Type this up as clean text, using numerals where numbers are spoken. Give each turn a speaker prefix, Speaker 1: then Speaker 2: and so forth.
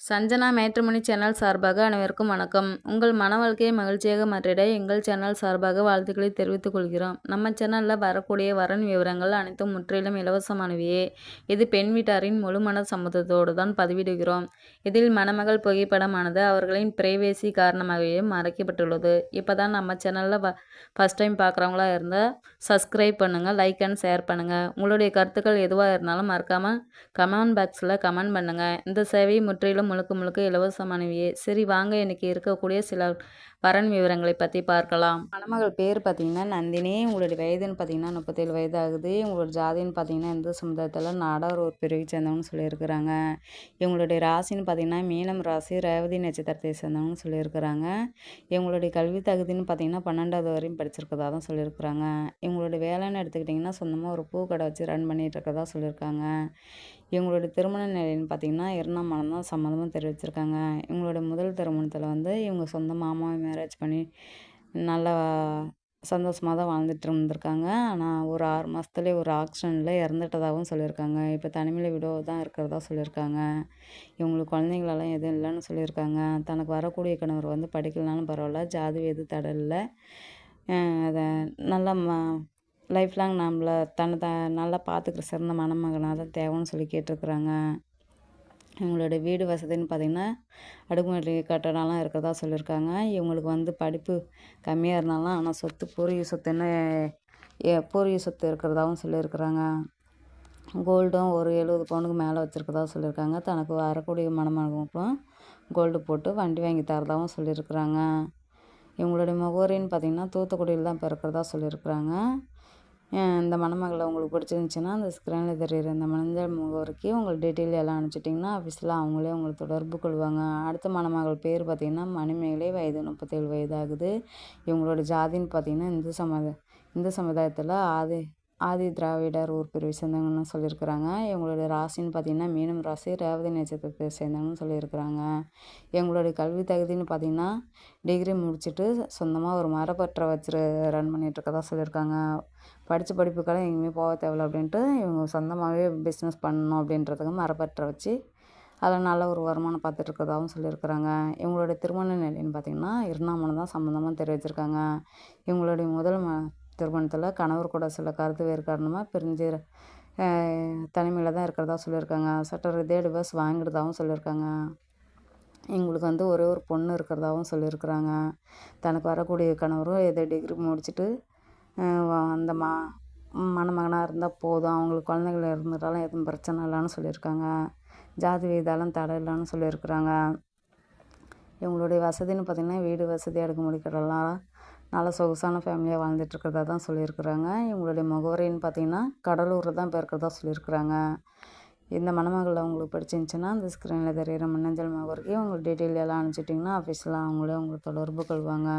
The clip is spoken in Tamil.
Speaker 1: சஞ்சனா மேட்ரிமோனி சேனல் சார்பாக அனைவருக்கும் வணக்கம். உங்கள் மன வாழ்க்கையை மகிழ்ச்சியாக மாற்றிட எங்கள் சேனல் சார்பாக வாழ்த்துக்களை தெரிவித்துக் கொள்கிறோம். நம்ம சேனலில் வரக்கூடிய வரன் விவரங்கள் அனைத்தும் முற்றிலும் இலவசமானவையே. இது பெண் வீட்டாரின் முழுமன சம்மதத்தோடு தான் பதிவிடுகிறோம். இதில் மணமகள் புகைப்படமானது அவர்களின் பிரைவேசி காரணமாகவே மறைக்கப்பட்டுள்ளது. இப்போ தான் நம்ம சேனலில் ஃபஸ்ட் டைம் பார்க்குறவங்களா இருந்தால் சப்ஸ்கிரைப் பண்ணுங்கள், லைக் அண்ட் ஷேர் பண்ணுங்கள். உங்களுடைய கருத்துக்கள் எதுவாக இருந்தாலும் மறக்காமல் கமெண்ட் பாக்ஸில் கமெண்ட் பண்ணுங்கள். இந்த சேவை முற்றிலும் முழுக்க முழுக்க இலவசமானவையே. சரி வாங்க, இன்றைக்கி இருக்கக்கூடிய சில வரன் விவரங்களை பற்றி பார்க்கலாம். மணமகள் பேர் பார்த்திங்கன்னா நந்தினி. உங்களுடைய வயதுன்னு பார்த்திங்கன்னா 37 வயது ஆகுது. உங்களோட ஜாதின்னு பார்த்திங்கன்னா இந்து சமுதாயத்தில் நாடார் ஒரு பிரிவை சேர்ந்தவங்கன்னு சொல்லியிருக்கிறாங்க. இவங்களுடைய ராசின்னு பார்த்திங்கன்னா மீனம் ராசி, ரேவதி நட்சத்திரத்தை சேர்ந்தவங்கன்னு சொல்லியிருக்கிறாங்க. இவங்களுடைய கல்வி தகுதின்னு பார்த்திங்கன்னா 12வது வரையும் படிச்சிருக்கதா தான் சொல்லியிருக்கிறாங்க. இவங்களுடைய வேலைன்னு எடுத்துக்கிட்டிங்கன்னா சொந்தமாக ஒரு பூ கடை வச்சு ரன் பண்ணிகிட்டு இருக்கதா சொல்லியிருக்காங்க. இவங்களுடைய திருமண நிலைன்னு பார்த்திங்கன்னா 2ஆம் மனம் தான் சம்மதமும் தெரிவிச்சிருக்காங்க. இவங்களுடைய முதல் திருமணத்தில் இவங்க சொந்த மாமாவை மேரேஜ் பண்ணி நல்லா சந்தோஷமாக தான் வாழ்ந்துட்டு இருந்திருக்காங்க. ஆனால் ஒரு 6 மாதத்துலேயே ஒரு ஆக்சிடெண்ட்டில் இறந்துட்டதாகவும் சொல்லியிருக்காங்க. இப்போ தனிமையில் விடோ தான் இருக்கிறதா சொல்லியிருக்காங்க. இவங்களுக்கு குழந்தைங்களெல்லாம் எதுவும் இல்லைன்னு சொல்லியிருக்காங்க. தனக்கு வரக்கூடிய கணவர் படிக்கலனாலும் பரவாயில்ல, ஜாதி எது தடை இல்லை, அதை நல்லா லைஃப் லாங் நம்மளை நல்லா பார்த்துக்கிற சிறந்த மணமகனாக தான் தேவைன்னு சொல்லி கேட்டிருக்குறாங்க. இவங்களோட வீடு வசதின்னு பார்த்திங்கன்னா அடுக்குமாடி கட்டடம்லாம் இருக்கிறதா சொல்லியிருக்காங்க. இவங்களுக்கு படிப்பு கம்மியாக இருந்தாலும் ஆனால் சொத்து பூர்வீக சொத்து இருக்கிறதாகவும் சொல்லியிருக்கிறாங்க. கோல்டும் ஒரு 70 பவுனுக்கு மேலே வச்சுருக்கதா சொல்லியிருக்காங்க. தனக்கு வரக்கூடிய மணமகனுக்கும் கோல்டு போட்டு வண்டி வாங்கி தரதாகவும் சொல்லியிருக்கிறாங்க. இவங்களுடைய முகவரின்னு பார்த்திங்கன்னா தூத்துக்குடியில் தான் பிறக்கிறதா சொல்லியிருக்கிறாங்க. இந்த மணமகளை உங்களுக்கு பிடிச்சிருந்துச்சின்னா அந்த ஸ்க்ரீனில் தெரியுற இந்த மஞ்சள் முகவரிக்கு உங்கள் டீட்டெயில் எல்லாம் அனுப்பிச்சிட்டிங்கன்னா ஆஃபீஸில் அவங்களே உங்களை தொடர்பு கொள்வாங்க. அடுத்த மணமகள் பேர் பார்த்திங்கன்னா மணிமேகலை, வயது 37 வயது ஆகுது. இவங்களோட ஜாதின்னு பார்த்திங்கன்னா இந்து சமுதாயத்தில் ஆதி திராவிடர் ஊர் பிரிவை சேர்ந்தவங்கன்னு சொல்லியிருக்கிறாங்க. இவங்களுடைய ராசின்னு பார்த்திங்கன்னா மீனம் ராசி, ரேவதி நட்சத்திரத்தை சேர்ந்தவங்கன்னு சொல்லியிருக்கிறாங்க. எங்களுடைய கல்வி தகுதின்னு பார்த்திங்கன்னா டிகிரி முடிச்சுட்டு சொந்தமாக ஒரு மரப்பற்றை வச்சு ரன் பண்ணிகிட்ருக்கதா சொல்லியிருக்காங்க. படித்த படிப்புக்கெல்லாம் எங்கேயுமே போக தேவையில்ல அப்படின்ட்டு இவங்க சொந்தமாகவே பிஸ்னஸ் பண்ணணும் அப்படின்றதுக்கு மரப்பற்றை வச்சு அதில் நல்ல ஒரு வருமானம் பார்த்துட்ருக்கதாகவும் சொல்லியிருக்கிறாங்க. இவங்களுடைய திருமண நிலைன்னு பார்த்திங்கன்னா 2ஆம் மனம் தான் சம்மந்தமாக தெரிவிச்சிருக்காங்க. இவங்களுடைய முதல் திருமணத்தில் கணவர் கூட சில கருத்து வேறு காரணமாக பிரிஞ்சு தனிமையில் தான் இருக்கிறதா சொல்லியிருக்காங்க. சட்ட ரீதியாக டிவர்ஸ் வாங்கிடுறதாகவும் சொல்லியிருக்காங்க. எங்களுக்கு ஒரே ஒரு பொண்ணு இருக்கிறதாகவும் சொல்லியிருக்கிறாங்க. தனக்கு வரக்கூடிய கணவரும் ஏதோ டிகிரி முடிச்சுட்டு அந்த மணமகனாக இருந்தால் போதும், அவங்களுக்கு குழந்தைகள் இருந்துட்டாலும் எதுவும் பிரச்சனை இல்லைன்னு சொல்லியிருக்காங்க. ஜாதி இதெல்லாம் தடை இல்லைன்னு சொல்லியிருக்கிறாங்க. இவங்களுடைய வசதின்னு பார்த்திங்கன்னா வீடு வசதி, அடுக்குமாடி கட்டடம்லாம் நல்ல சொகுசான ஃபேமிலியாக வாழ்ந்துட்டுருக்கிறதா தான் சொல்லியிருக்கிறாங்க. இவங்களுடைய முகவரின்னு பார்த்திங்கன்னா கடலூர் தான் இருக்கிறதா சொல்லியிருக்கிறாங்க. இந்த மணமகளில் உங்களுக்கு பிடிச்சிருந்துச்சின்னா அந்த ஸ்க்ரீனில் தெரிகிற மின்னஞ்சல் முகவரிக்கு உங்கள் டீட்டெயில் எல்லாம் அனுப்பிச்சிட்டிங்கன்னா ஆஃபீஸில் அவங்களே உங்களை தொடர்பு கொள்வாங்க.